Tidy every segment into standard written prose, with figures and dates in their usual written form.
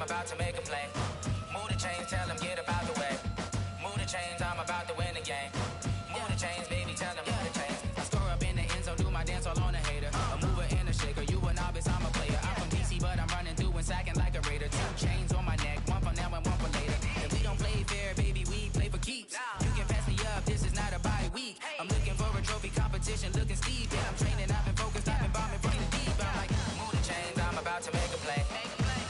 about to make a play. Move the chains, tell them get up out the way. Move the chains, I'm about to win the game. Move the chains, baby, tell them move the chains. I score up in the end zone, do my dance all on a hater. A mover and a shaker, you a novice, I'm a player. I'm from DC, but I'm running through and sacking like a raider. 2 chains on my neck, one for now and one for later. If we don't play fair, baby, we play for keeps. You can pass me up, this is not a bye week. I'm looking for a trophy competition, looking steep. Yeah, I'm training, I've been focused, I've been bombing from the deep. I'm like, move the chains, I'm about to make a play.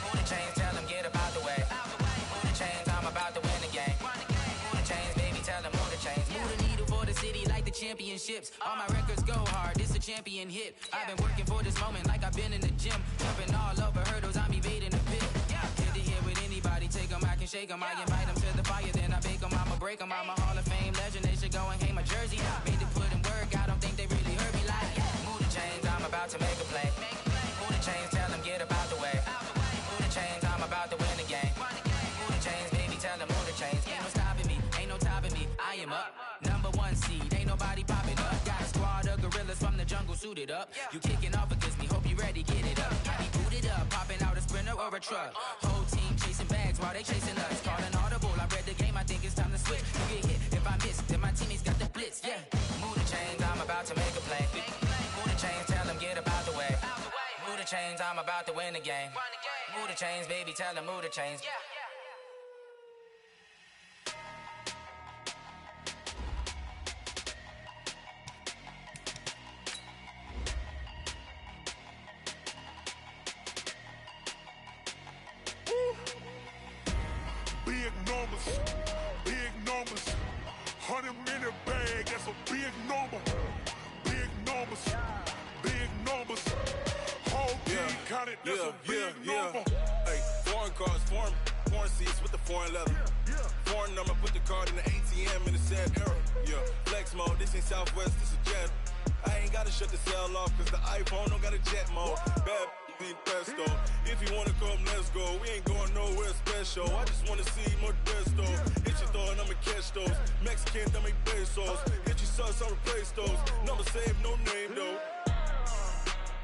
Move the chains, tell them get up out the way. Move the chains, I'm about to win the game. Move the chains, baby, tell them move the chains. Move the needle for the city like the championships. All my records go hard, this a champion hit. I've been working for this moment like I've been in the gym. Jumping all over hurdles, I'm evading the pit. Hit the hit with anybody, take them, I can shake them. I invite them to the fire, then I bake them, I'ma break them. I'm a Hall of Fame legend, they should go and hang my jersey. Made to put in work, I don't think they really heard me like, move the chains, I'm about to make a play. Move the chains, tell them get up out the way. Move the chains, I'm about to win the game. Move the chains, baby, tell them move the chains. Ain't no stopping me, ain't no topping me, I am up. #1 seed, ain't nobody popping up. Got a squad of gorillas from the jungle suited up. You kicking off against me, hope you ready, get it up. I be booted up, popping out a Sprinter or a truck. Whole team chasing bags while they chasing us. Calling audible, I read the game, I think it's time to switch. You get hit if I miss, then my teammates got the blitz, yeah. Move the chains, I'm about to make a play. Move the chains, tell them get up out the way. Move the chains, I'm about to win the game. Move the chains, baby, tell them move the chains. Big numbers, 100-minute bag, that's a big number. Big numbers, whole team counted, that's a big number. Hey, foreign cars, foreign seats with the foreign leather. Foreign number, put the card in the ATM in the sad era. Yeah, flex mode, this ain't Southwest, this is Jet. I ain't gotta shut the cell off, cause the iPhone don't got a jet mode. Bad be pesto. If you wanna come, let's go. We ain't going nowhere special. I just wanna see more desto. Hit your throw and I'ma catch those. Mexican, dummy pesos. Hit your sus, I'll replace those. Number save, no name though.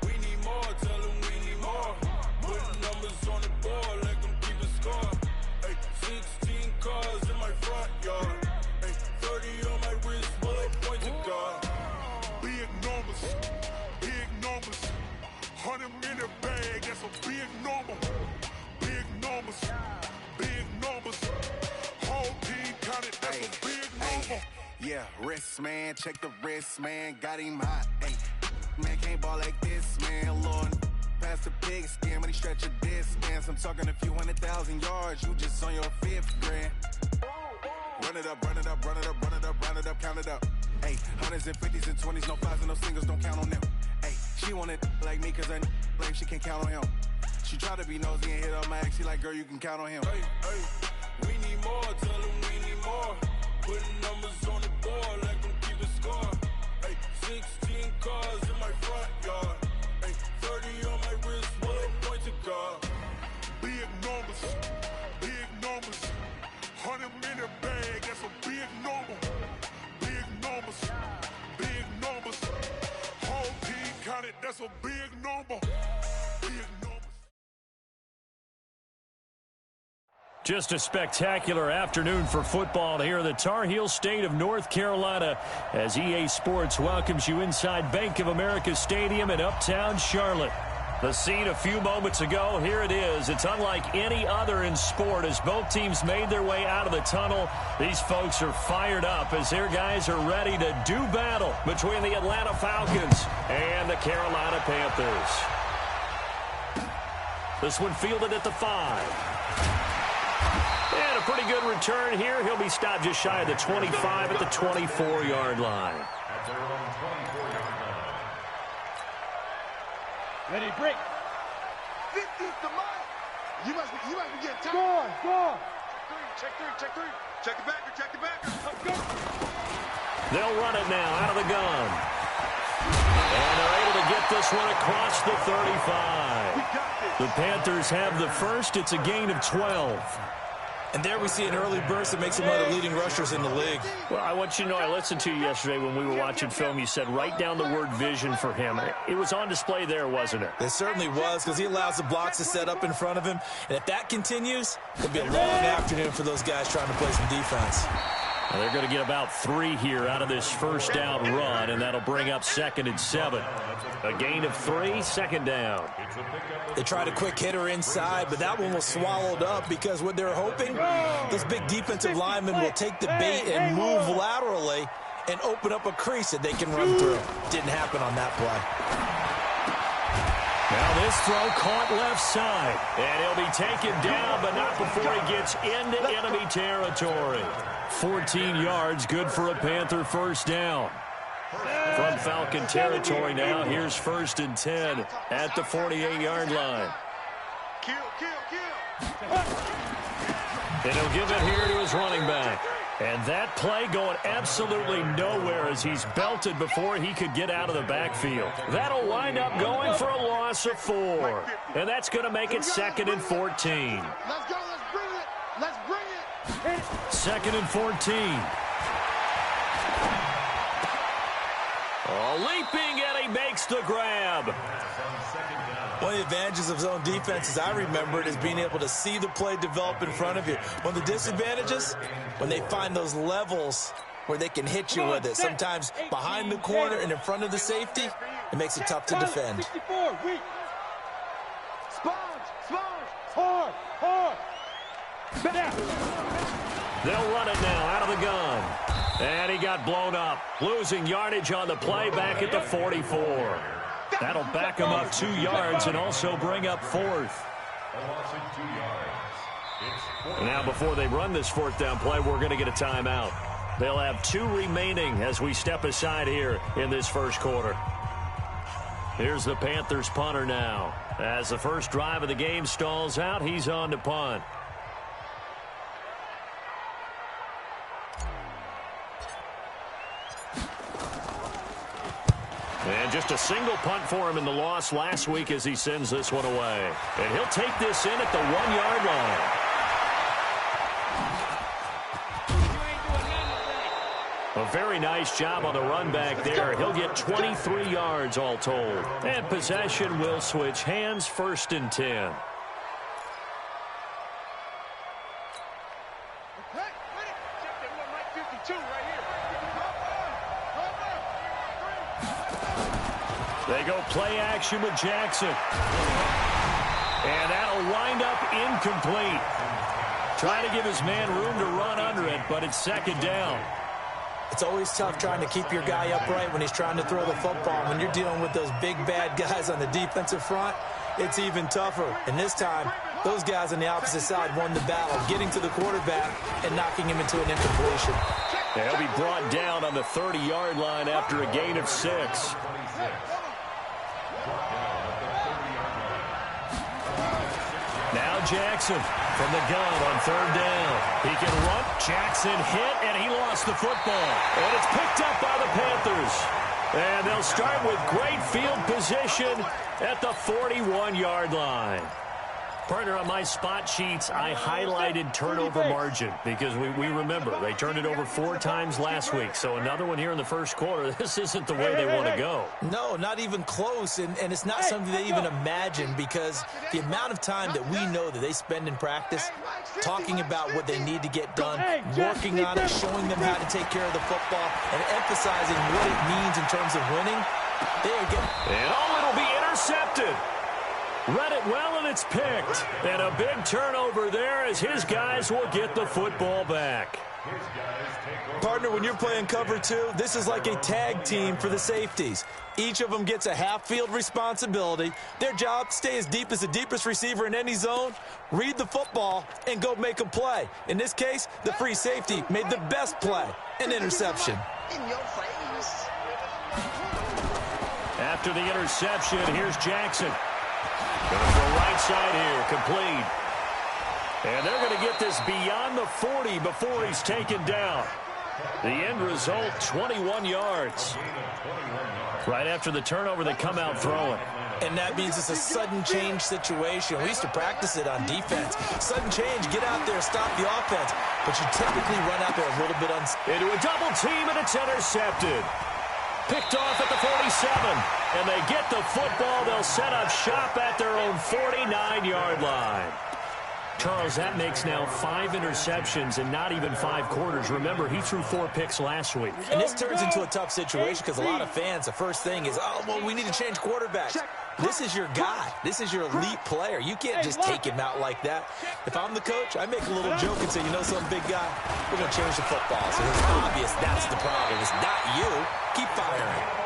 We need more, tell them we need more. Putting numbers on the board, let them keep a score. Hey, 16 cars in my front yard. Hey, 30 on my wrist, bullet point to God. Big numbers, 100-minute bag, that's a big number. Big numbers, whole team counted, that's a big number. Yeah, wrist man, check the wrist man, got him hot. Ay, man can't ball like this, man. Lord, pass the pig skin when he stretch a distance. I'm talking a few 100,000 yards, you just on your 5th grand. Run it up, count it up. Ay, 100s and 50s and 20s, no 5s and no singles, don't count on them. Ay, she want it like me, cause I like she can count on him. She try to be nosy and hit up my ex, she like, girl, you can count on him. Hey, we need more, tell them we need more. Putting numbers on the board, let them keep a score. Hey, 16 cars in my front yard. Hey, 30 on my wrist, bullet point to God. Big numbers, 100-minute bag, that's a big number. Big numbers, whole team counted, that's a big number. Big numbers. Just a spectacular afternoon for football here in the Tar Heel state of North Carolina as EA Sports welcomes you inside Bank of America Stadium in Uptown Charlotte. The scene a few moments ago, here it is. It's unlike any other in sport as both teams made their way out of the tunnel. These folks are fired up as their guys are ready to do battle between the Atlanta Falcons and the Carolina Panthers. This one fielded at the 5. And a pretty good return here. He'll be stopped just shy of the 25 at the 24-yard line. At their own 24-yard line. Ready, break. 50's the mark. You must be getting tired. Score. Check three. Check the backer. Let's go. They'll run it now out of the gun. And they're able to get this one across the 35. The Panthers have the first. It's a gain of 12. And there we see an early burst that makes him one of the leading rushers in the league. Well, I want you to know, I listened to you yesterday when we were watching film. You said write down the word vision for him. It was on display there, wasn't it? It certainly was, because he allows the blocks to set up in front of him. And if that continues, it'll be a long afternoon for those guys trying to play some defense. Well, they're going to get about 3 here out of this first down run, and that'll bring up 2nd and 7. A gain of 3, 2nd down. They tried a quick hitter inside, but that one was swallowed up because what they're hoping, this big defensive lineman will take the bait and move laterally and open up a crease that they can run through. Didn't happen on that play. Now this throw caught left side, and he'll be taken down, but not before he gets into enemy territory. 14 yards, good for a Panther first down. From Falcon territory now, here's 1st and 10 at the 48-yard line. And he'll give it here to his running back. And that play going absolutely nowhere as he's belted before he could get out of the backfield. That'll wind up going for a loss of 4. And that's going to make it 2nd and 14. Let's go. Let's bring it. Let's bring it. 2nd and 14. Oh, leaping, and he makes the grab. One of the advantages of zone defense, as I remember it, is being able to see the play develop in front of you. One of the disadvantages, when they find those levels where they can hit you with it, sometimes behind the corner and in front of the safety, it makes it tough to defend. 64, weak. Sponge, hard. They'll run it now out of the gun. And he got blown up, losing yardage on the play back at the 44. That'll back him up 2 yards and also bring up 4th. Now before they run this 4th down play, we're going to get a timeout. They'll have 2 remaining as we step aside here in this first quarter. Here's the Panthers punter now. As the first drive of the game stalls out, he's on to punt. And just a single punt for him in the loss last week as he sends this one away. And he'll take this in at the 1-yard line. A very nice job on the run back there. He'll get 23 yards all told. And possession will switch hands, 1st and 10. They go play action with Jackson. And that'll wind up incomplete. Trying to give his man room to run under it, but it's 2nd down. It's always tough trying to keep your guy upright when he's trying to throw the football. When you're dealing with those big, bad guys on the defensive front, it's even tougher. And this time, those guys on the opposite side won the battle, getting to the quarterback and knocking him into an incompletion. He'll be brought down on the 30-yard line after a gain of 6. Now Jackson from the gun on 3rd down. He can run. Jackson hit, and he lost the football. And it's picked up by the Panthers. And they'll start with great field position at the 41-yard line. Partner, on my spot sheets, I highlighted turnover margin because we remember they turned it over 4 times last week. So another one here in the first quarter. This isn't the way they want to go. No, not even close. And it's not something they even imagine because the amount of time that we know that they spend in practice talking about what they need to get done, working on it, showing them how to take care of the football, and emphasizing what it means in terms of winning. And it'll be intercepted. Read it well, and it's picked. And a big turnover there as his guys will get the football back. Partner, when you're playing cover 2, this is like a tag team for the safeties. Each of them gets a half-field responsibility. Their job, stay as deep as the deepest receiver in any zone, read the football, and go make a play. In this case, the free safety made the best play, an interception. In your face. After the interception, here's Jackson. Going to throw right side here, complete. And they're going to get this beyond the 40 before he's taken down. The end result, 21 yards. Right after the turnover, they come out throwing. And that means it's a sudden change situation. We used to practice it on defense. Sudden change, get out there, stop the offense. But you typically run out there a little bit into a double team, and it's intercepted. Picked off at the 47. And they get the football. They'll set up shop at their own 49-yard line. Charles, that makes now 5 interceptions in not even 5 quarters. Remember, he threw 4 picks last week. And this turns into a tough situation because a lot of fans, the first thing is, oh, well, we need to change quarterbacks. This is your guy. This is your elite player. You can't just take him out like that. If I'm the coach, I make a little joke and say, you know something, big guy? We're going to change the football. So it's obvious that's the problem. It's not you. Keep firing.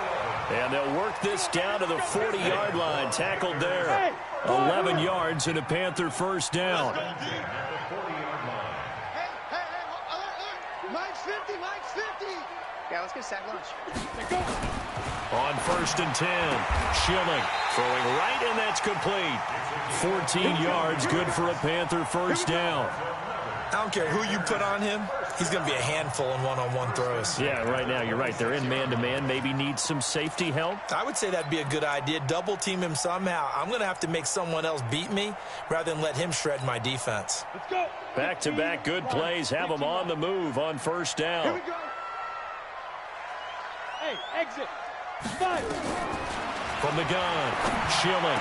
And they'll work this down to the 40-yard line. Tackled there. 11 yards and a Panther first down. Hey, Mike's 50, Mike's 50. Yeah, let's get sack lunch. On 1st and 10, Schilling throwing right, and that's complete. 14 yards, good for a Panther first down. I don't care who you put on him. He's going to be a handful in one-on-one throws. Yeah, right now, you're right. They're in man-to-man. Maybe needs some safety help. I would say that'd be a good idea. Double-team him somehow. I'm going to have to make someone else beat me rather than let him shred my defense. Let's go. Back-to-back good plays. Have them on the move on first down. Here we go. Hey, exit. Five. From the gun, Schilling.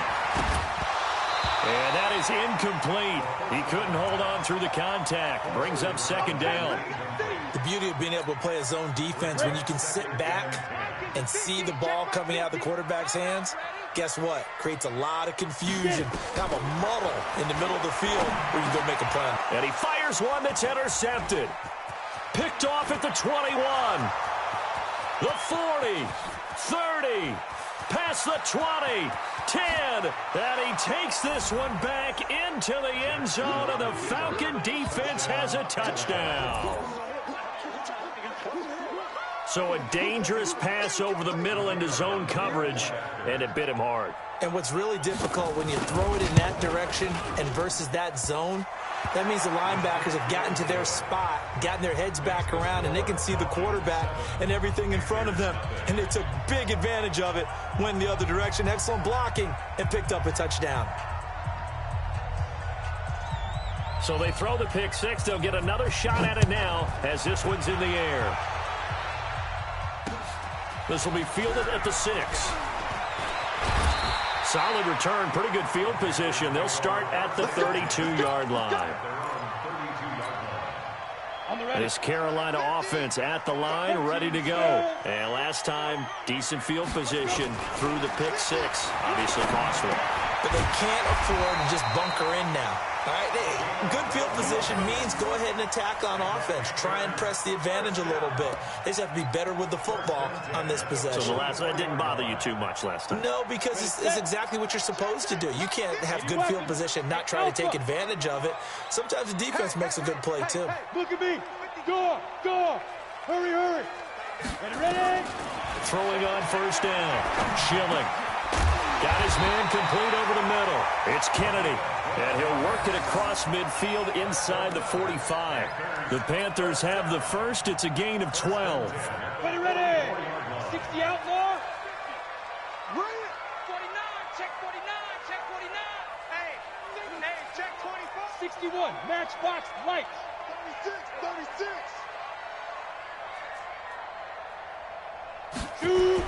And that is incomplete. He couldn't hold on through the contact. Brings up second down. The beauty of being able to play a zone defense when you can sit back and see the ball coming out of the quarterback's hands, guess what? Creates a lot of confusion. Kind of a muddle in the middle of the field where you go make a play. And he fires one that's intercepted. Picked off at the 21. The 40. 30. Past the 20. 10, and he takes this one back into the end zone, and the Falcon defense has a touchdown. So a dangerous pass over the middle into zone coverage, and it bit him hard. And what's really difficult when you throw it in that direction and versus that zone, that means the linebackers have gotten to their spot, gotten their heads back around, and they can see the quarterback and everything in front of them. And they took big advantage of it, went the other direction, excellent blocking, and picked up a touchdown. So they throw the pick six. They'll get another shot at it now as this one's in the air. This will be fielded at the 6. Solid return, pretty good field position. They'll start at the 32-yard line. This Carolina offense at the line, ready to go. And last time, decent field position through the pick six. Obviously costly. But they can't afford to just bunker in now. All right, good field position means go ahead and attack on offense. Try and press the advantage a little bit. They just have to be better with the football on this possession. So that didn't bother you too much last time? No, because it's exactly what you're supposed to do. You can't have good field position, not try to take advantage of it. Sometimes the defense makes a good play, too. Look at me. Go. Hurry. Ready? Throwing on first down. Schilling. Got his man complete over the middle. It's Kennedy. And he'll work it across midfield inside the 45. The Panthers have the first. It's a gain of 12. Ready. 60 outlaw. Bring it. 49. Check 49. Check 49. Hey, check 24. 61. Matchbox lights. 36. Shoot.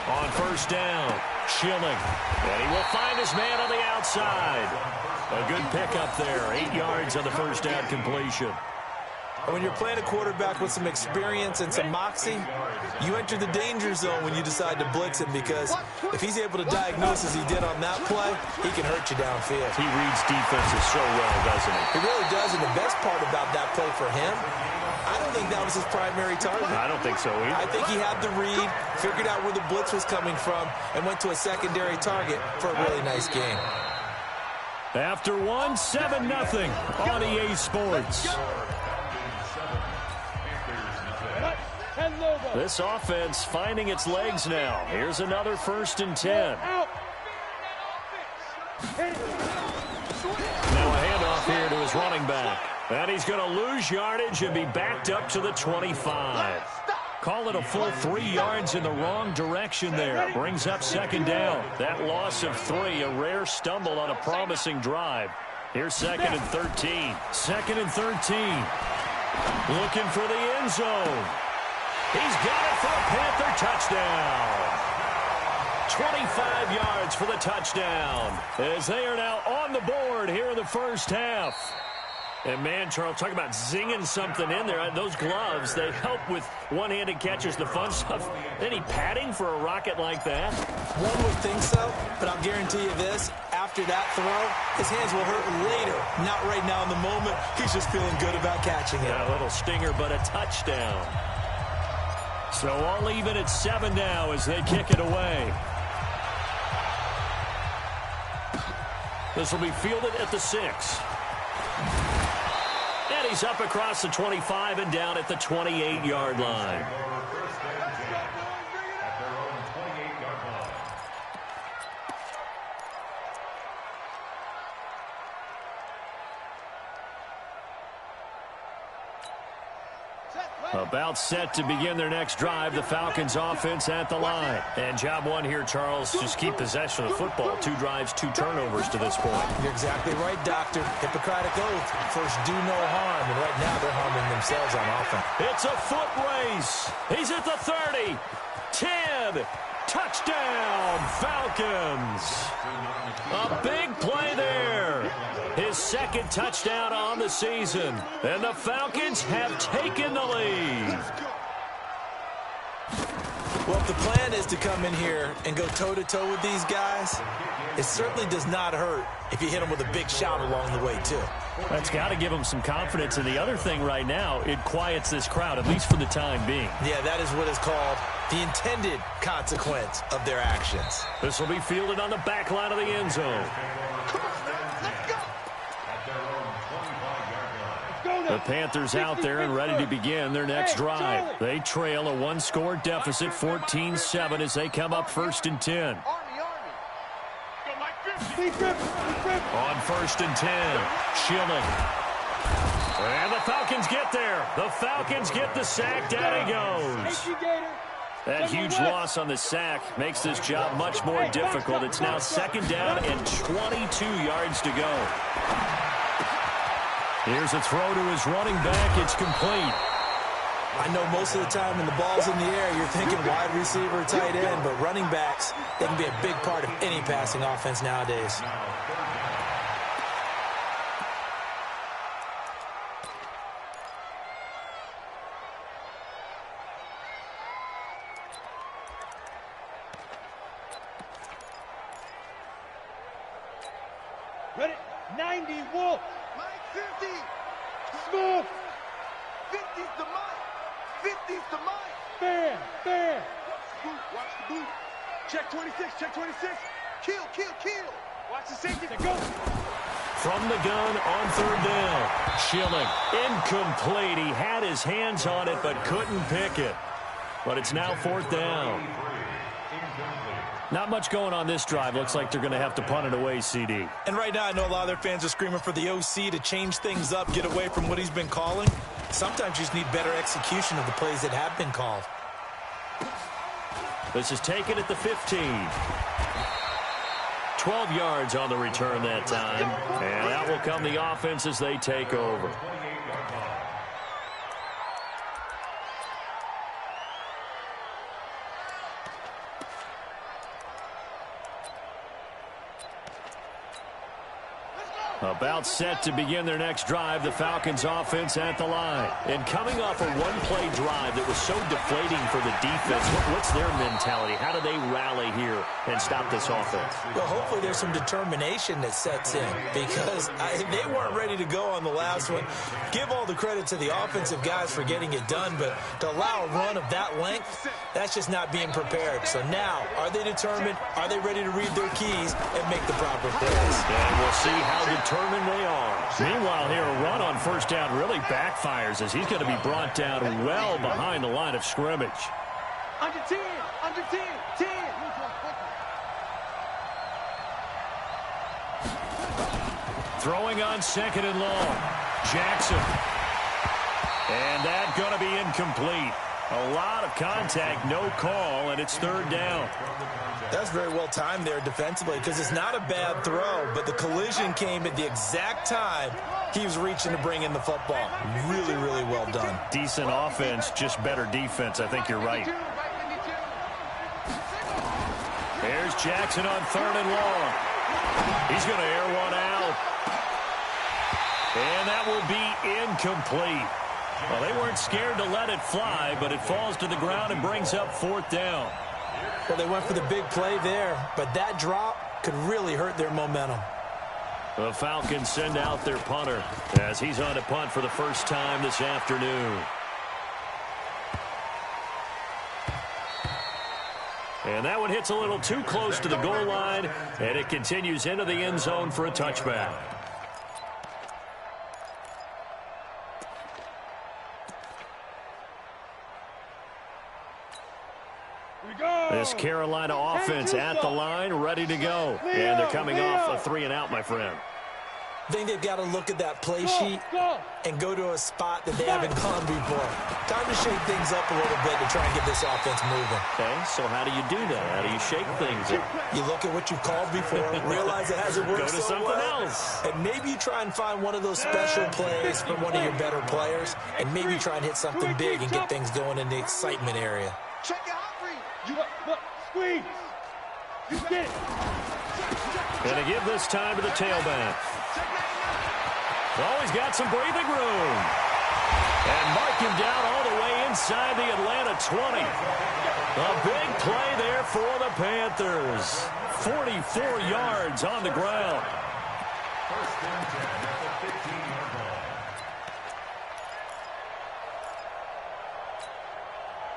On first down, Schilling. And he will find his man on the outside. A good pickup there. 8 yards on the first down completion. When you're playing a quarterback with some experience and some moxie, you enter the danger zone when you decide to blitz him, because if he's able to diagnose as he did on that play, he can hurt you downfield. He reads defenses so well, doesn't he? He really does, and the best part about that play for him, I don't think that was his primary target. I don't think so either. I think he had the read, figured out where the blitz was coming from, and went to a secondary target for a really nice game. After one, 7-0 on EA Sports. This offense finding its legs now. Here's another 1st and 10. Now a handoff here to his running back. And he's going to lose yardage and be backed up to the 25. Call it a full 3 yards in the wrong direction there. Brings up second down. That loss of 3, a rare stumble on a promising drive. Here's second and 13. Second and 13. Looking for the end zone. He's got it for a Panther touchdown. 25 yards for the touchdown as they are now on the board here in the first half. And, man, Charles, talk about zinging something in there. Those gloves, they help with one-handed catches, the fun stuff. Any padding for a rocket like that? One would think so, but I'll guarantee you this. After that throw, his hands will hurt later. Not right now in the moment. He's just feeling good about catching it. Yeah, a little stinger, but a touchdown. So all even at 7 now as they kick it away. This will be fielded at the 6. And he's up across the 25 and down at the 28-yard line. About set to begin their next drive. The Falcons offense at the line. And job one here, Charles, just keep possession of the football. 2 drives, 2 turnovers to this point. You're exactly right, Doctor. Hippocratic oath. First, do no harm. And right now, they're harming themselves on offense. It's a foot race. He's at the 30. 10. Touchdown, Falcons. A big play there. His second touchdown on the season. And the Falcons have taken the lead. Well, if the plan is to come in here and go toe-to-toe with these guys, it certainly does not hurt if you hit them with a big shout along the way, too. That's got to give them some confidence. And the other thing right now, it quiets this crowd, at least for the time being. Yeah, that is what is called the intended consequence of their actions. This will be fielded on the back line of the end zone. The Panthers out there and ready to begin their next drive. They trail a 1-score deficit, 14-7, as they come up 1st and 10. On 1st and 10, Schilling. And the Falcons get there. The Falcons get the sack. Down he goes. That huge loss on the sack makes this job much more difficult. It's now 2nd down and 22 yards to go. Here's a throw to his running back. It's complete. I know most of the time when the ball's in the air, you're thinking wide receiver, tight end, but running backs, they can be a big part of any passing offense nowadays. Ready? 90, Wolf. Mike 50. Smooth. 50's the Mike. 50's the Mike. Fair. Watch the boot. Check 26. Check 26. Kill. Watch the safety. Go. From the gun on 3rd down. Schilling. Incomplete. He had his hands on it but couldn't pick it. But it's now 4th down. Not much going on this drive. Looks like they're going to have to punt it away, CD. And right now, I know a lot of their fans are screaming for the OC to change things up, get away from what he's been calling. Sometimes you just need better execution of the plays that have been called. This is taken at the 15. 12 yards on the return that time. And that will come the offense as they take over. About set to begin their next drive, the Falcons offense at the line. And coming off a one-play drive that was so deflating for the defense, what's their mentality? How do they rally here and stop this offense? Well, hopefully there's some determination that sets in because they weren't ready to go on the last one. Give all the credit to the offensive guys for getting it done, but to allow a run of that length, that's just not being prepared. So now, are they determined? Are they ready to read their keys and make the proper plays? And we'll see how determined they are. Meanwhile, here, a run on 1st down really backfires as he's going to be brought down well behind the line of scrimmage. Under 10. 10. Throwing on 2nd and long. Jackson. And that's going to be incomplete. A lot of contact, no call, and it's third down. That's very well timed there defensively because it's not a bad throw, but the collision came at the exact time he was reaching to bring in the football. Really, really well done. Decent offense, just better defense. I think you're right. There's Jackson on third and long. He's going to air one out. And that will be incomplete. Well, they weren't scared to let it fly, but it falls to the ground and brings up fourth down. Well, they went for the big play there, but that drop could really hurt their momentum. The Falcons send out their punter as he's on to punt for the first time this afternoon. And that one hits a little too close to the goal line, and it continues into the end zone for a touchback. This Carolina offense at the line, ready to go. And they're coming off a 3-and-out, my friend. I think they've got to look at that play sheet and go to a spot that they haven't gone before. Time to shake things up a little bit to try and get this offense moving. Okay, so how do you do that? How do you shake things up? You look at what you've called before, realize it hasn't worked so well. Go to something else. And maybe you try and find one of those special plays from one of your better players, and maybe try and hit something big and get things going in the excitement area. Check it out, squeeze. You get it. Gonna give this time to the tailback. Oh, he's got some breathing room. And mark him down all the way inside the Atlanta 20. A big play there for the Panthers. 44 yards on the ground. First and 10 at the 15-yard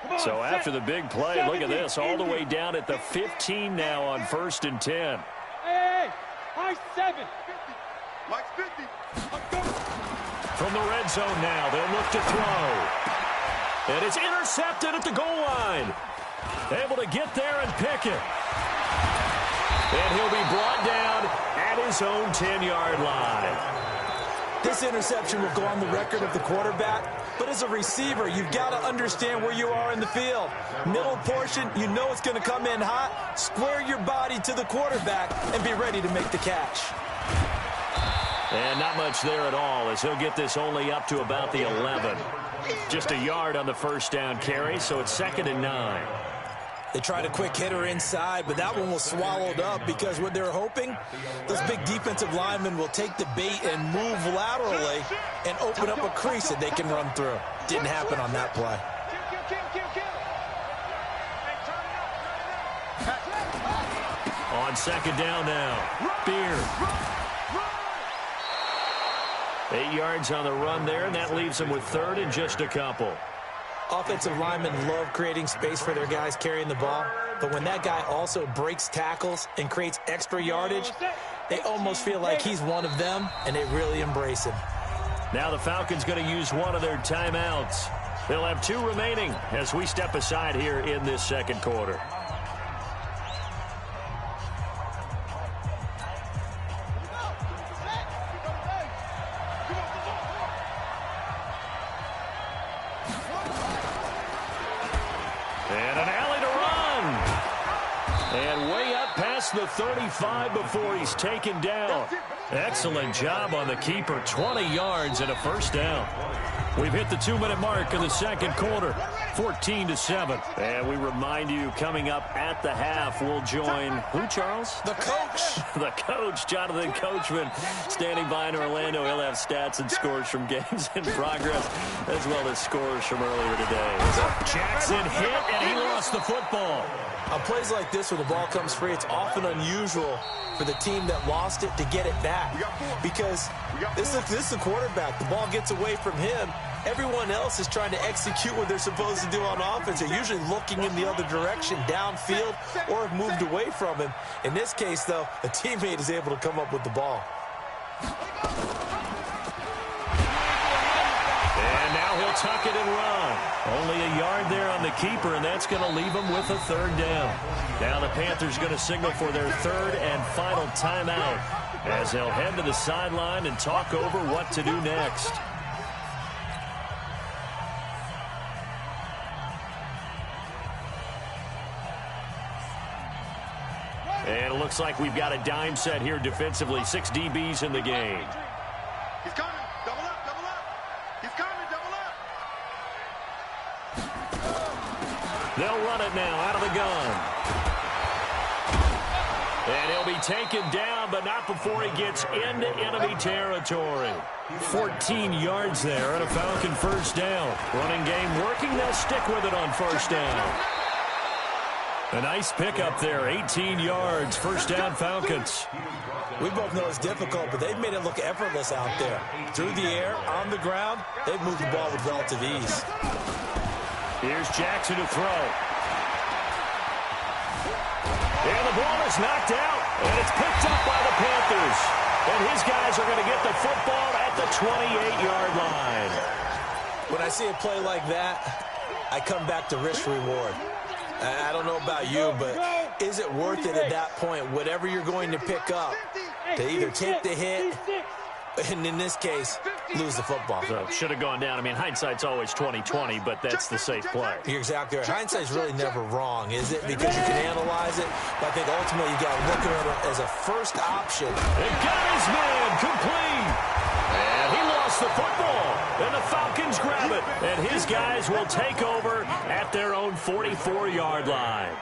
line. So after the big play, look at this, all the way down at the 15 now on first and 10. Hey, high 7. Like 50. From the red zone now, they'll look to throw. And it's intercepted at the goal line. Able to get there and pick it. And he'll be brought down at his own 10-yard line. This interception will go on the record of the quarterback, but as a receiver, you've got to understand where you are in the field. Middle portion, you know it's going to come in hot. Square your body to the quarterback and be ready to make the catch. And not much there at all as he'll get this only up to about the 11. Just a yard on the first down carry, so it's 2nd and 9. They tried a quick hitter inside, but that one was swallowed up because what they're hoping, those big defensive linemen will take the bait and move laterally and open up a crease that they can run through. Didn't happen on that play. On 2nd down now, Beard. 8 yards on the run there, and that leaves them with 3rd and just a couple. Offensive linemen love creating space for their guys carrying the ball, but when that guy also breaks tackles and creates extra yardage, they almost feel like he's one of them, and they really embrace him. Now the Falcons going to use one of their timeouts. They'll have 2 remaining as we step aside here in this second quarter. The 35 before he's taken down. Excellent job on the keeper. 20 yards and a first down. We've hit the 2-minute mark in the second quarter. 14-7. And we remind you, coming up at the half, we'll join who, Charles? The coach. The coach, Jonathan Coachman, standing by in Orlando. He'll have stats and scores from games in progress, as well as scores from earlier today. Jackson hit, and he lost the football. On plays like this, when the ball comes free, it's often unusual for the team that lost it to get it back. Because this is the quarterback. The ball gets away from him. Everyone else is trying to execute what they're supposed to do on offense. They're usually looking in the other direction, downfield, or have moved away from him. In this case, though, a teammate is able to come up with the ball. And now he'll tuck it and run. Only a yard there on the keeper, and that's going to leave him with a 3rd down. Now the Panthers going to signal for their 3rd and final timeout as they'll head to the sideline and talk over what to do next. And it looks like we've got a dime set here defensively. 6 DBs in the game. He's coming. Double up, double up. He's coming, double up. They'll run it now out of the gun. And he'll be taken down, but not before he gets into enemy territory. 14 yards there and a Falcon first down. Running game working. They'll stick with it on first down. A nice pickup there. 18 yards. First down, Falcons. We both know it's difficult, but they've made it look effortless out there. Through the air, on the ground, they've moved the ball with relative ease. Here's Jackson to throw. And the ball is knocked out, and it's picked up by the Panthers. And his guys are going to get the football at the 28-yard line. When I see a play like that, I come back to risk-reward. I don't know about you, but is it worth it at that point, whatever you're going to pick up, to either take the hit, and in this case, lose the football? So should have gone down. I mean, hindsight's always 20/20, but that's the safe play. You're exactly right. Hindsight's really never wrong, is it? Because you can analyze it, but I think ultimately you got to look at it as a first option. It got his man complete. And he lost the football. And the Falcons grab it. And his guys will take over at their own 44-yard line.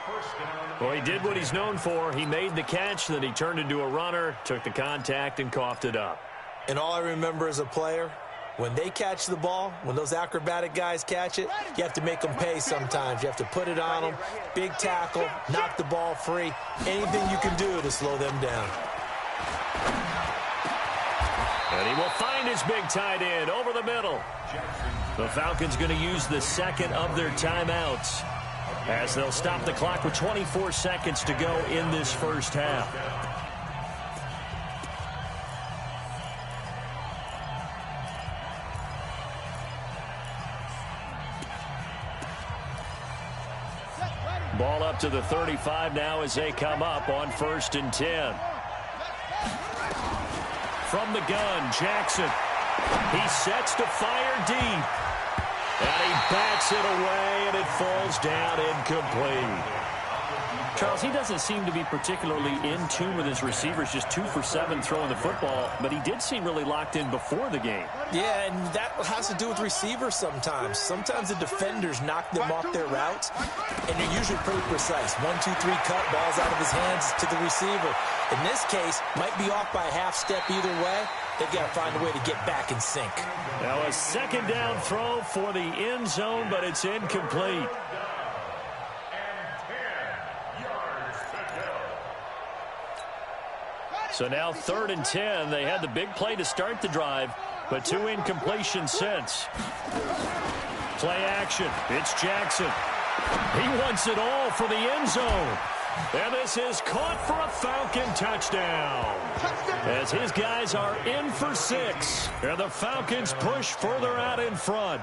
Well, he did what he's known for. He made the catch, then he turned into a runner, took the contact, and coughed it up. And all I remember as a player, when they catch the ball, when those acrobatic guys catch it, you have to make them pay sometimes. You have to put it on them, big tackle, knock the ball free, anything you can do to slow them down. And he will find his big tight end over the middle. The Falcons going to use the second of their timeouts as they'll stop the clock with 24 seconds to go in this first half. Ball up to the 35 now as they come up on 1st and 10. From the gun, Jackson. He sets to fire deep. And he bats it away, and it falls down incomplete. Charles, he doesn't seem to be particularly in tune with his receivers, just 2 for 7 throwing the football, but he did seem really locked in before the game. Yeah, and that has to do with receivers sometimes. Sometimes the defenders knock them off their routes, and you're usually pretty precise. 1, 2, 3 cut, balls out of his hands to the receiver. In this case, might be off by a half step either way. They've got to find a way to get back in sync. Now a second down throw for the end zone, but it's incomplete. So now 3rd and 10. They had the big play to start the drive, but 2 incompletions since. Play action. It's Jackson. He wants it all for the end zone. And this is caught for a Falcon touchdown. As his guys are in for 6. And the Falcons push further out in front.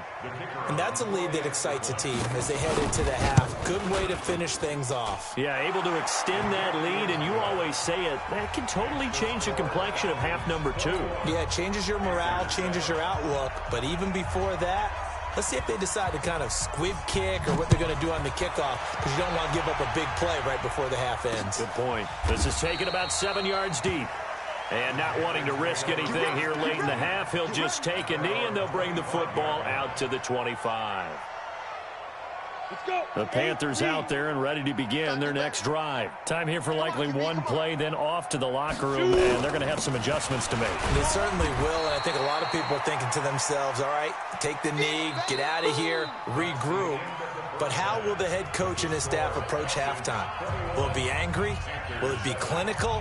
And that's a lead that excites a team as they head into the half. Good way to finish things off. Yeah, able to extend that lead, and you always say it, that can totally change the complexion of half number 2. Yeah, it changes your morale, changes your outlook. But even before that, let's see if they decide to kind of squib kick or what they're going to do on the kickoff, because you don't want to give up a big play right before the half ends. Good point. This is taken about 7 yards deep. And not wanting to risk anything here late in the half, he'll just take a knee, and they'll bring the football out to the 25. The Panthers out there and ready to begin their next drive. Time here for likely one play, then off to the locker room, and they're going to have some adjustments to make. They certainly will, and I think a lot of people are thinking to themselves, all right, take the knee, get out of here, regroup. But how will the head coach and his staff approach halftime? Will it be angry? Will it be clinical?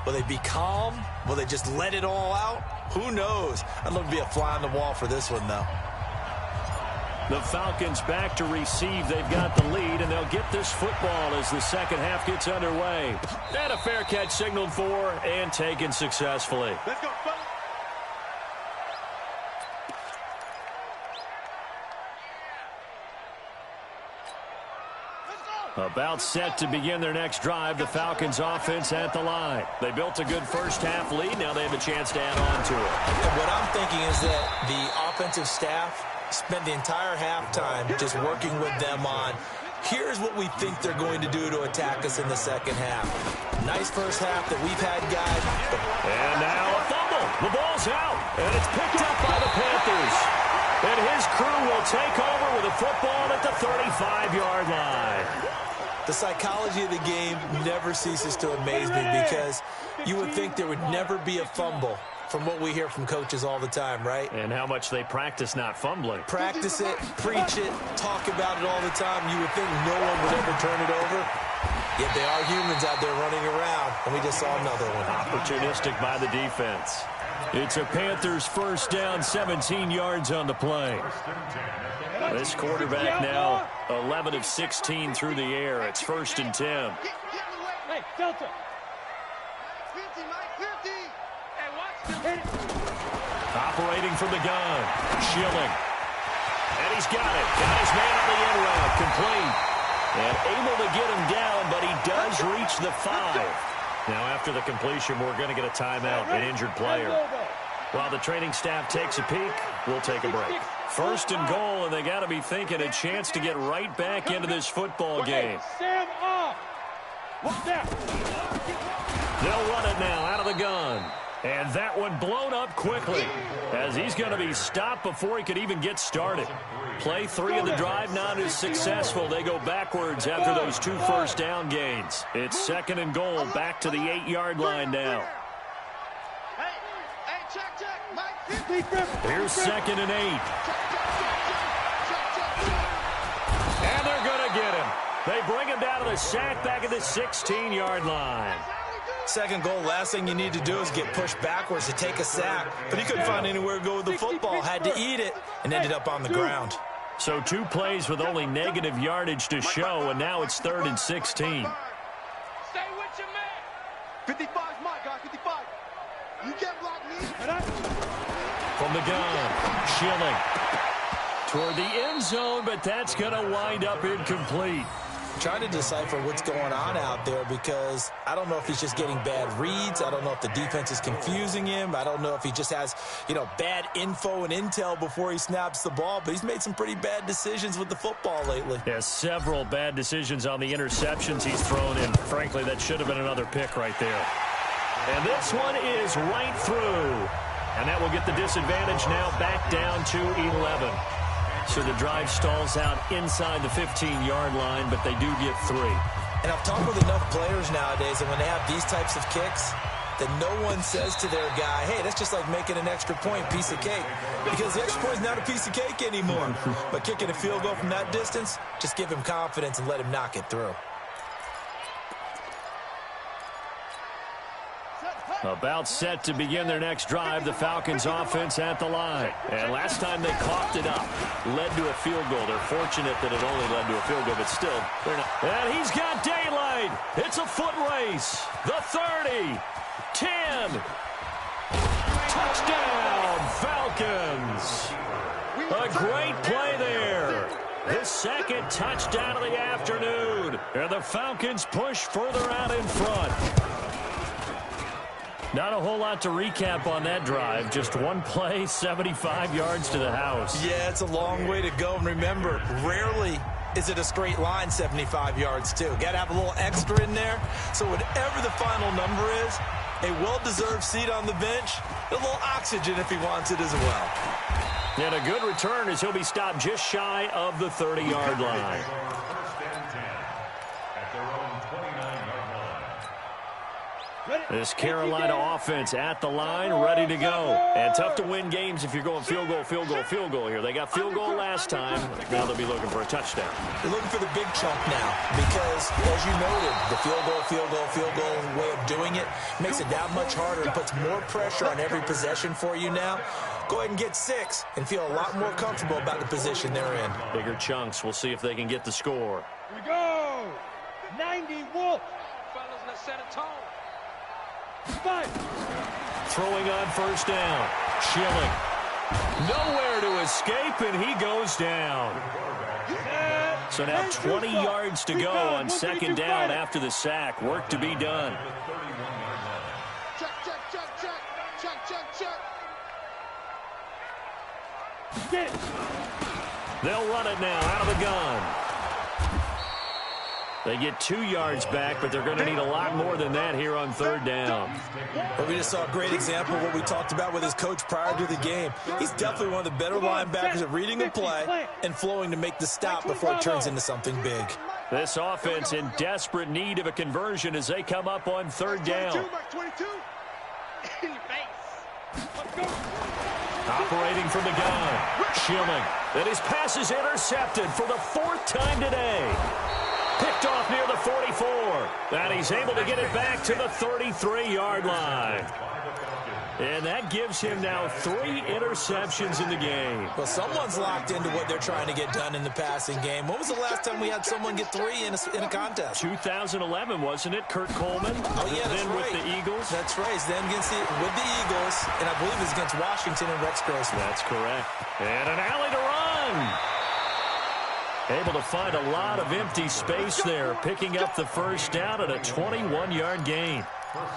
Will they be calm? Will they just let it all out? Who knows? I'd love to be a fly on the wall for this one, though. The Falcons back to receive. They've got the lead, and they'll get this football as the second half gets underway. And a fair catch signaled for and taken successfully. Let's go, fellas. About set to begin their next drive, the Falcons offense at the line. They built a good first half lead. Now they have a chance to add on to it. And what I'm thinking is that the offensive staff spent the entire halftime just working with them on Here's what we think they're going to do to attack us in the second half. Nice first half that we've had, guys. And now a fumble. The ball's out, and it's picked up by the Panthers. And his crew will take over with a football at the 35-yard line. The psychology of the game never ceases to amaze me because you would think there would never be a fumble from what we hear from coaches all the time, right? And how much they practice not fumbling. Practice it, preach it, talk about it all the time. You would think no one would ever turn it over. Yet they are humans out there running around, and we just saw another one. Opportunistic by the defense. It's a Panthers first down, 17 yards on the play. This quarterback now 11 of 16 through the air. It's 1st and 10. Hey, Delta. Operating from the gun. Schilling. And he's got it. Got his man on the end route. Complete. And able to get him down, but he does reach the 5. Now after the completion, we're going to get a timeout, an injured player. While the training staff takes a peek, we'll take a break. 1st and goal, and they got to be thinking a chance to get right back into this football game. Sam off. They'll run it now out of the gun. And that one blown up quickly as he's going to be stopped before he could even get started. Play 3 of the drive not as successful. They go backwards after those 2 first down gains. It's 2nd and goal, back to the 8-yard line now. Here's 2nd and 8. And they're going to get him. They bring him down to the sack back at the 16-yard line. 2nd goal, last thing you need to do is get pushed backwards to take a sack. But he couldn't find anywhere to go with the football. Had to eat it and ended up on the ground. So 2 plays with only negative yardage to show, and now it's 3rd and 16. Stay with your man. 55 is my guy, 55. You can't block me. From the gun, Schilling. Toward the end zone, but that's going to wind up incomplete. Trying to decipher what's going on out there because I don't know if he's just getting bad reads. I don't know if the defense is confusing him. I don't know if he just has, bad info and intel before he snaps the ball. But he's made some pretty bad decisions with the football lately. Yeah, several bad decisions on the interceptions he's thrown in. Frankly, that should have been another pick right there. And this one is right through. And that will get the disadvantage now back down to 11. So the drive stalls out inside the 15-yard line, but they do get 3. And I've talked with enough players nowadays that when they have these types of kicks, that no one says to their guy, hey, that's just like making an extra point, piece of cake. Because the extra point is not a piece of cake anymore. But kicking a field goal from that distance, just give him confidence and let him knock it through. About set to begin their next drive, the Falcons offense at the line. And last time they coughed it up, led to a field goal. They're fortunate that it only led to a field goal, but still, they're not. And he's got daylight. It's a foot race. The 30, 10. Touchdown, Falcons. A great play there. The 2nd touchdown of the afternoon. And the Falcons push further out in front. Not a whole lot to recap on that drive. Just one play, 75 yards to the house. Yeah, it's a long way to go. And remember, rarely is it a straight line 75 yards, too. Got to have a little extra in there. So whatever the final number is, a well-deserved seat on the bench, a little oxygen if he wants it as well. And a good return as he'll be stopped just shy of the 30-yard line. This Carolina offense at the line, ready to go. And tough to win games if you're going field goal, field goal, field goal here. They got field goal last time. Now they'll be looking for a touchdown. They're looking for the big chunk now because, as you noted, the field goal way of doing it makes it that much harder and puts more pressure on every possession for you now. Go ahead and get 6 and feel a lot more comfortable about the position they're in. Bigger chunks. We'll see if they can get the score. Here we go. 90 Wolf. Fellas, let's set a tone. Throwing on first down. Schilling. Nowhere to escape, and he goes down. So now 20 yards to go on 2nd down after the sack. Work to be done. Check. Get it. They'll run it now out of the gun. They get 2 yards back, but they're going to need a lot more than that here on third down. Well, we just saw a great example of what we talked about with his coach prior to the game. He's definitely one of the better linebackers at reading a play and flowing to make the stop before it turns into something big. This offense in desperate need of a conversion as they come up on third down. Operating from the gun, Schilling. And his pass is intercepted for the 4th time today. Picked off near the 44. And he's able to get it back to the 33-yard line. And that gives him now 3 interceptions in the game. Well, someone's locked into what they're trying to get done in the passing game. When was the last time we had someone get 3 in a contest? 2011, wasn't it? Kurt Coleman. Oh, yeah, that's then right. With the Eagles. That's right. It's then with the Eagles, and I believe it's against Washington and Rex Grossman. That's correct. And an alley to run. Able to find a lot of empty space there, picking up the first down at a 21-yard gain.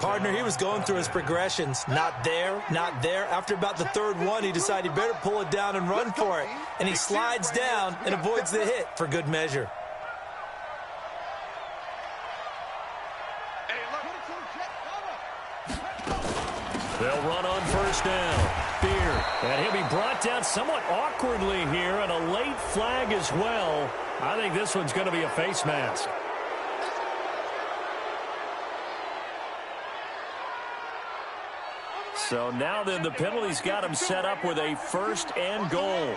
Partner, he was going through his progressions. Not there, not there. After about the 3rd one, he decided he better pull it down and run for it. And he slides down and avoids the hit for good measure. They'll run on first down. Beard. And he'll be brought down somewhat awkwardly here, and a late flag as well. I think this one's going to be a face mask. So now then the penalty's got him set up with a 1st and goal.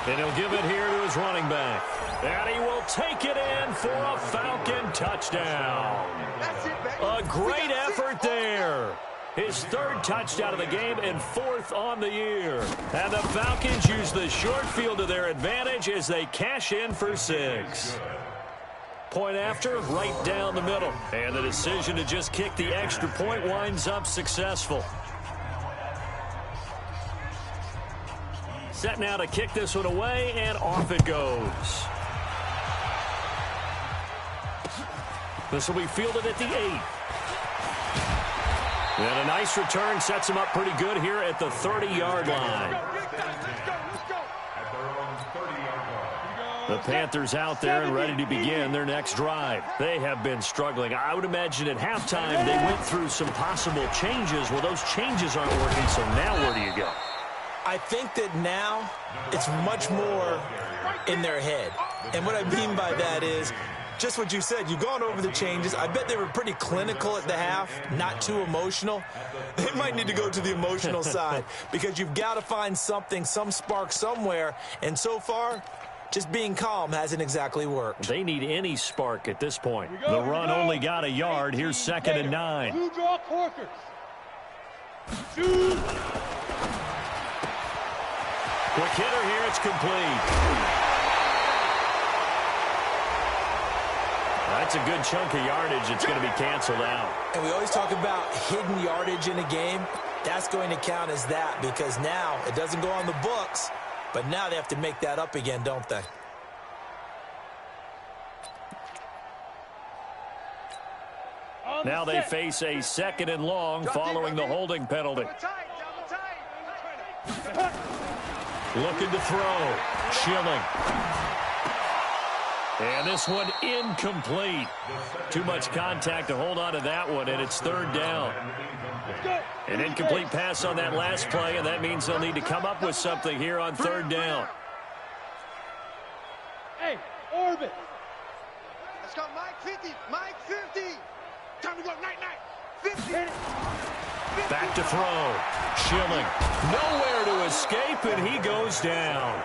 And he'll give it here to his running back. And he will take it in for a Falcon touchdown. A great effort there. His 3rd touchdown of the game and 4th on the year. And the Falcons use the short field to their advantage as they cash in for 6. Point after, right down the middle. And the decision to just kick the extra point winds up successful. Set now to kick this one away, and off it goes. This will be fielded at the 8. And a nice return sets him up pretty good here at the 30-yard line. The Panthers out there and ready to begin their next drive. They have been struggling. I would imagine at halftime they went through some possible changes. Well, those changes aren't working, so now where do you go? I think that now it's much more in their head. And what I mean by that is just what you said. You've gone over the changes. I bet they were pretty clinical at the half, not too emotional. They might need to go to the emotional side because you've got to find something, some spark somewhere. And so far, just being calm hasn't exactly worked. They need any spark at this point. The run only got a yard. Here's 2nd and 9. Two draw Corkers. Quick hitter here. It's complete. That's a good chunk of yardage. It's going to be canceled out. And we always talk about hidden yardage in a game. That's going to count as that because now it doesn't go on the books. But now they have to make that up again, don't they? Now they face a 2nd and long following the holding penalty. Looking to throw. Schilling. And this one incomplete. Too much contact to hold on to that one, and it's 3rd down. An incomplete pass on that last play, and that means they'll need to come up with something here on 3rd down. Hey, Orbit. Let's go, Mike 50. Mike 50. Time to go, night. 50. Back to throw. Schilling. Nowhere to escape, and he goes down.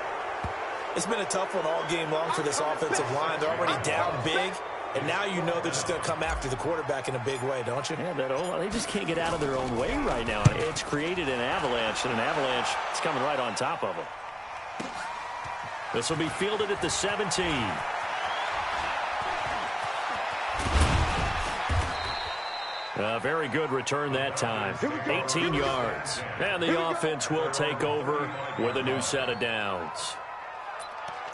It's been a tough one all game long for this offensive line. They're already down big. And now you know they're just going to come after the quarterback in a big way, don't you? Yeah, they just can't get out of their own way right now. It's created an avalanche, and an avalanche is coming right on top of them. This will be fielded at the 17. A very good return that time. 18 yards. And the offense will take over with a new set of downs.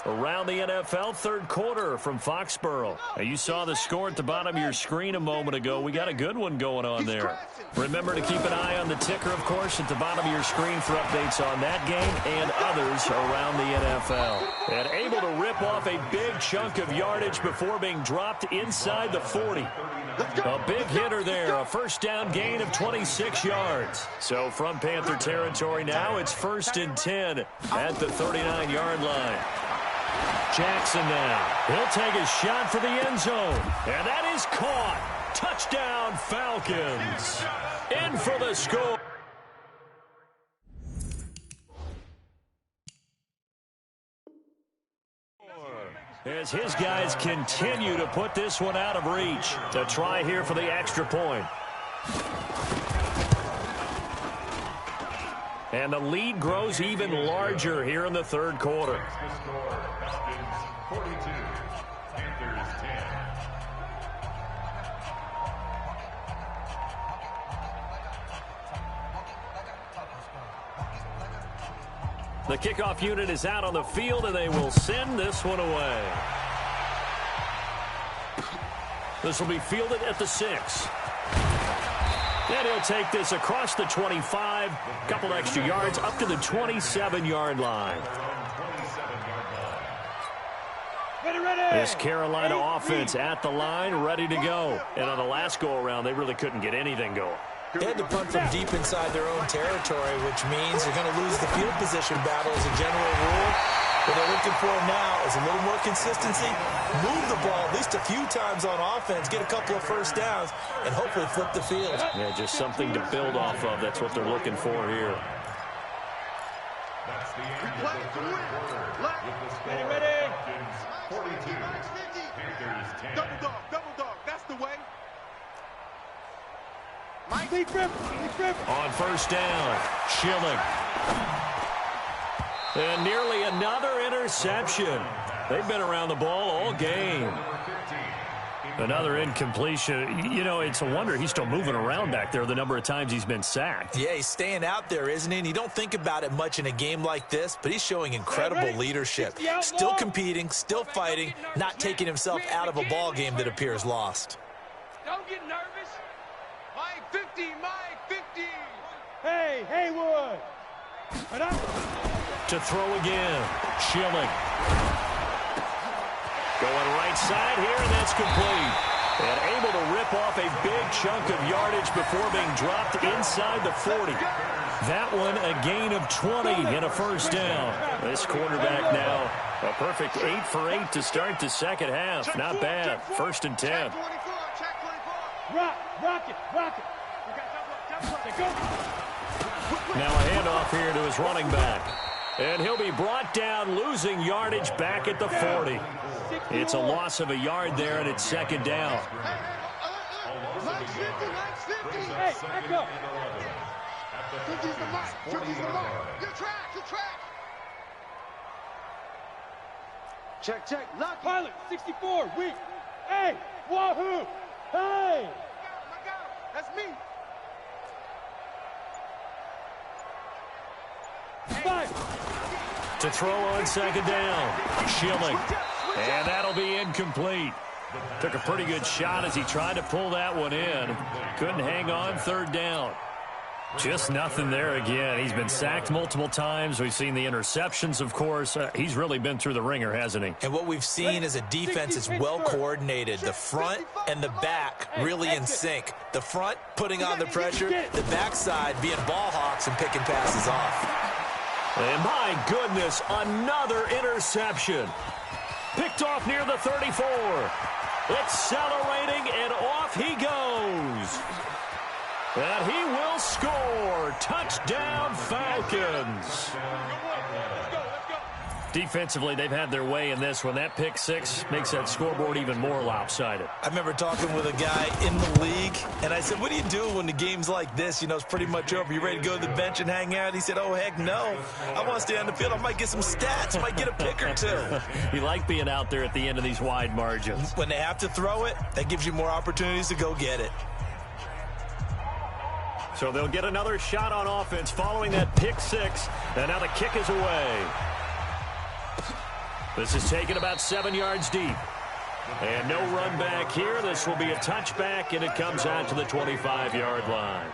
Around the NFL, third quarter from Foxborough. Now, you saw the score at the bottom of your screen a moment ago. We got a good one going on there. Remember to keep an eye on the ticker, of course, at the bottom of your screen for updates on that game and others around the NFL. And able to rip off a big chunk of yardage before being dropped inside the 40. A big hitter there, a first down gain of 26 yards. So from Panther territory now, it's 1st and 10 at the 39-yard line. Jackson now. He'll take a shot for the end zone. And that is caught. Touchdown, Falcons. In for the score. As his guys continue to put this one out of reach. To try here for the extra point. And the lead grows even larger here in the third quarter. 42, Panthers 10. The kickoff unit is out on the field, and they will send this one away. This will be fielded at the 6. And he'll take this across the 25, a couple extra yards up to the 27-yard line. This Carolina offense at the line, ready to go. And on the last go-around, they really couldn't get anything going. They had to punt from deep inside their own territory, which means they're going to lose the field position battle as a general rule. What they're looking for now is a little more consistency, move the ball at least a few times on offense, get a couple of first downs, and hopefully flip the field. Yeah, just something to build off of. That's what they're looking for here. That's the end of the third quarter. With the score, Ready. Falcons 42, Panthers 10. Double dog, that's the way. Deep grip. On first down, Schilling. And nearly another interception. They've been around the ball all game. Another incompletion. You know, it's a wonder he's still moving around back there the number of times he's been sacked. Yeah, he's staying out there, isn't he? And you don't think about it much in a game like this, but he's showing incredible leadership. Still competing, still fighting, not taking himself out of a ball game that appears lost. Don't get nervous. Mike 50, Mike 50. Hey, Haywood. To throw again, Schilling. Going right side here, and that's complete. And able to rip off a big chunk of yardage before being dropped inside the 40. That one a gain of 20 and a first down. This quarterback now a perfect 8 for 8 to start the second half. Not bad. 1st and 10. Rock it. Now a handoff here to his running back. And he'll be brought down, losing yardage back at the 40. It's a loss of a yard there, and it's second down. Hey, back up. Check. Lock Pilot, 64, weak. Hey, wahoo. Hey. That's me. To throw on second down, Schilling. And that'll be incomplete. Took a pretty good shot as he tried to pull that one in. Couldn't hang on, third down. Just nothing there again. He's been sacked multiple times. We've seen the interceptions, of course. He's really been through the ringer, hasn't he? And what we've seen is a defense is well coordinated. The front and the back really in sync. The front putting on the pressure, the backside being ball hawks and picking passes off. And my goodness, another interception. Picked off near the 34. Accelerating, and off he goes. And he will score. Touchdown, Falcons. Defensively, they've had their way in this one. That pick six makes that scoreboard even more lopsided. I remember talking with a guy in the league, and I said, what do you do when the game's like this? You know, it's pretty much over. You ready to go to the bench and hang out? He said, oh, heck no. I want to stay on the field. I might get some stats. I might get a pick or two. You like being out there at the end of these wide margins. When they have to throw it, that gives you more opportunities to go get it. So they'll get another shot on offense following that pick six. And now the kick is away. This is taken about 7 yards deep. And no run back here. This will be a touchback, and it comes out to the 25-yard line.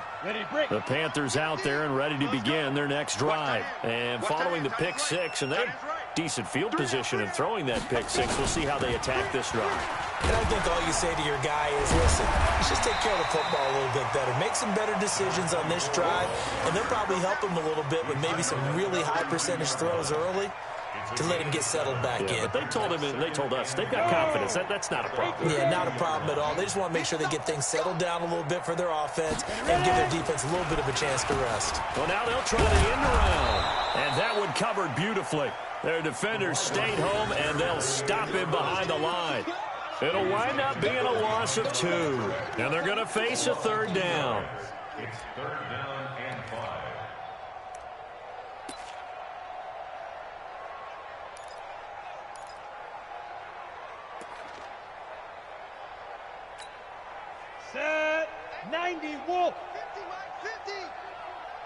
The Panthers out there and ready to begin their next drive. And following the pick six, and they have decent field position in throwing that pick six. We'll see how they attack this drive. And I think all you say to your guy is, listen, let's just take care of the football a little bit better. Make some better decisions on this drive, and they'll probably help him a little bit with maybe some really high percentage throws early to let him get settled back in. But they told us they've got confidence. That's not a problem. Yeah, not a problem at all. They just want to make sure they get things settled down a little bit for their offense and give their defense a little bit of a chance to rest. Well, now they'll try the end around, and that one covered beautifully. Their defenders stayed home, and they'll stop him behind the line. It'll wind up being a loss of 2, and they're going to face a third down. It's third down and 5. Set. 90, Wolf. 50, Mike, 50.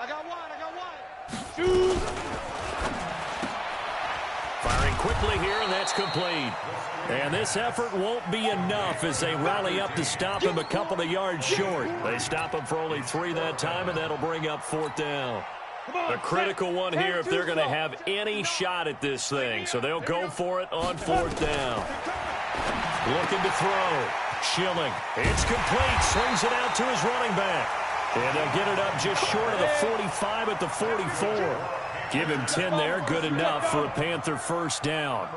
I got one. Shoot. Firing quickly here, and that's complete. And this effort won't be enough as they rally up to stop him a couple of yards short. They stop him for only 3 that time, and that'll bring up 4th down. A critical one here if they're going to have any shot at this thing. So they'll go for it on 4th down. Looking to throw. Schilling. It's complete. Swings it out to his running back. And they'll get it up just short of the 45 at the 44. Give him 10 there. Good enough for a Panther first down.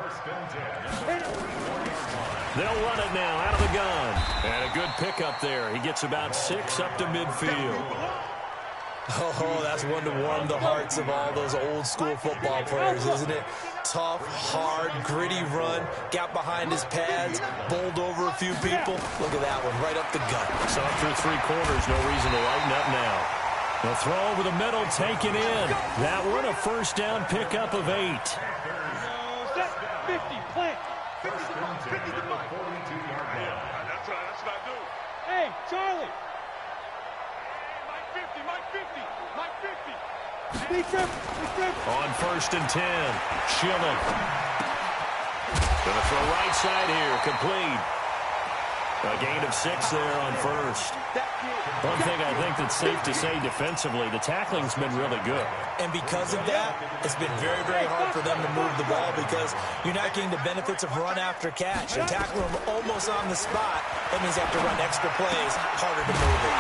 They'll run it now out of the gun. And a good pickup there. He gets about 6 up to midfield. Oh, that's one to warm the hearts of all those old-school football players, isn't it? Tough, hard, gritty run. Got behind his pads, bowled over a few people. Look at that one, right up the gut. So through 3 quarters, no reason to lighten up now. The throw over the middle, taken in. That one, a first down pickup of 8. Set. 50, plant. 50 to Mike. 50 to Mike. That's what I do. Hey, Charlie. Mike 50. Mike 50. Be careful. On 1st and 10, Schilling. Gonna throw right side here, complete. A gain of 6 there on 1st. One thing I think that's safe to say defensively, the tackling's been really good. And because of that, it's been very, very hard for them to move the ball because you're not getting the benefits of run after catch. You're tackling them almost on the spot. That means you have to run extra plays, harder to move it.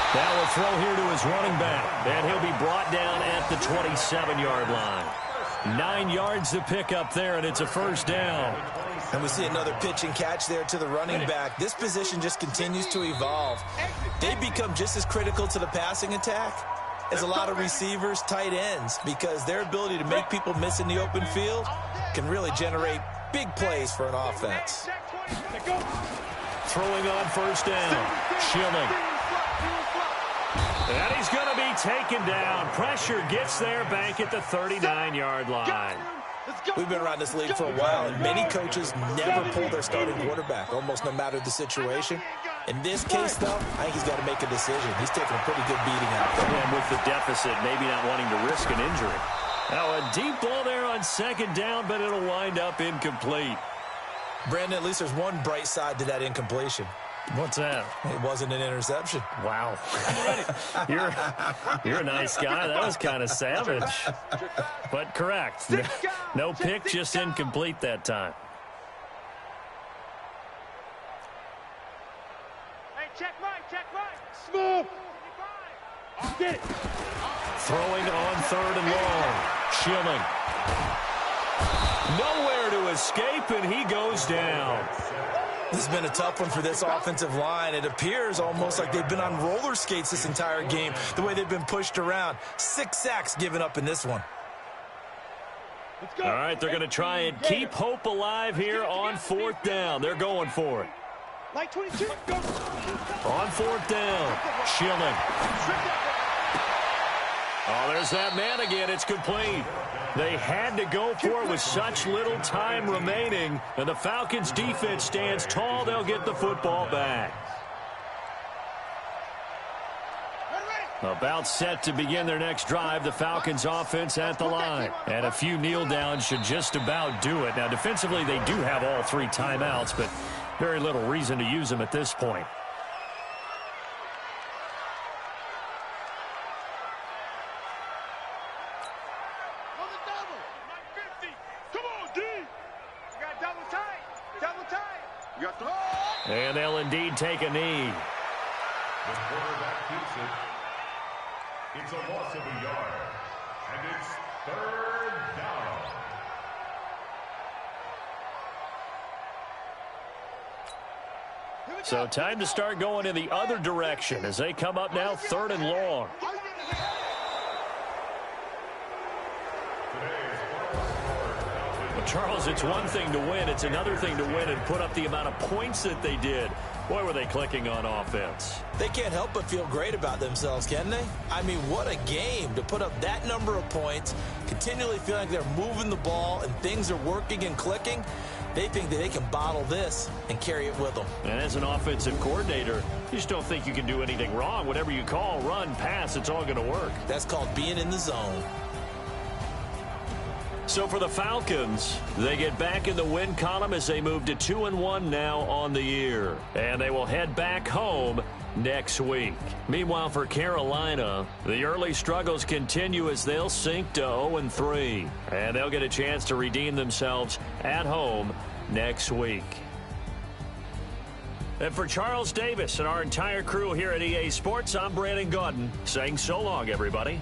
Now a throw here to his running back, and he'll be brought down at the 27-yard line. 9 yards to pick up there, and it's a first down. And we see another pitch and catch there to the running back. This position just continues to evolve. They become just as critical to the passing attack as a lot of receivers, tight ends, because their ability to make people miss in the open field can really generate big plays for an offense. Throwing on first down, Schilling. And he's going to be taken down. Pressure gets there, Bank at the 39-yard line. We've been around this league for a while, and many coaches never pull their starting quarterback, almost no matter the situation. In this case, though, I think he's got to make a decision. He's taking a pretty good beating out there. And with the deficit, maybe not wanting to risk an injury. Now, a deep ball there on 2nd down, but it'll wind up incomplete. Brandon, at least there's one bright side to that incompletion. What's that? It wasn't an interception. Wow. You're a nice guy. That was kind of savage. But correct. No pick, just incomplete that time. Hey, check right. Smooth. Get it. Throwing on 3rd and long. Schilling. Nowhere to escape, and he goes down. This has been a tough one for this offensive line. It appears almost like they've been on roller skates this entire game, the way they've been pushed around. 6 sacks given up in this one. All right, they're going to try and keep hope alive here on 4th down. They're going for it. Like 22. Go. On 4th down, Schilling. Oh, there's that man again. It's complete. They had to go for it with such little time remaining, and the Falcons' defense stands tall. They'll get the football back. About set to begin their next drive, the Falcons offense at the line. And a few kneel downs should just about do it. Now, defensively, they do have all 3 timeouts, but very little reason to use them at this point. And they'll indeed take a knee. The quarterback keeps it. It's a loss of a yard. And it's 3rd down. So time to start going in the other direction as they come up now 3rd and long. Well, Charles, it's one thing to win. It's another thing to win and put up the amount of points that they did. Boy, were they clicking on offense. They can't help but feel great about themselves, can they? I mean, what a game to put up that number of points, continually feeling like they're moving the ball and things are working and clicking. They think that they can bottle this and carry it with them. And as an offensive coordinator, you just don't think you can do anything wrong. Whatever you call, run, pass, it's all going to work. That's called being in the zone. So for the Falcons, they get back in the win column as they move to 2-1 now on the year. And they will head back home next week. Meanwhile, for Carolina, the early struggles continue as they'll sink to 0-3. And they'll get a chance to redeem themselves at home next week. And for Charles Davis and our entire crew here at EA Sports, I'm Brandon Gaudin saying so long, everybody.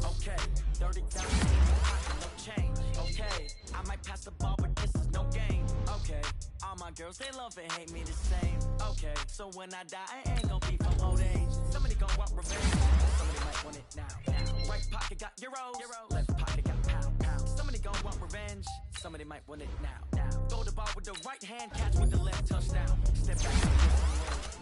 Okay, 30,000 in my pocket, no change. Okay, I might pass the ball, but this is no game. Okay, all my girls, they love and hate me the same. Okay, so when I die, I ain't gonna be from old age. Somebody gonna want revenge. Somebody might want it now. Right pocket got euros, left pocket got pound. Somebody gonna want revenge. Somebody might want it now. Throw the ball with the right hand, catch with the left, touchdown. Step back.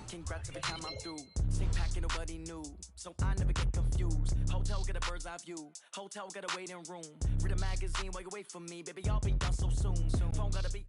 Congrats every time I'm through. Sing packing nobody knew, so I never get confused. Hotel get a bird's eye view. Hotel got a waiting room. Read a magazine while you wait for me, baby. I'll be done so soon. Phone gotta be.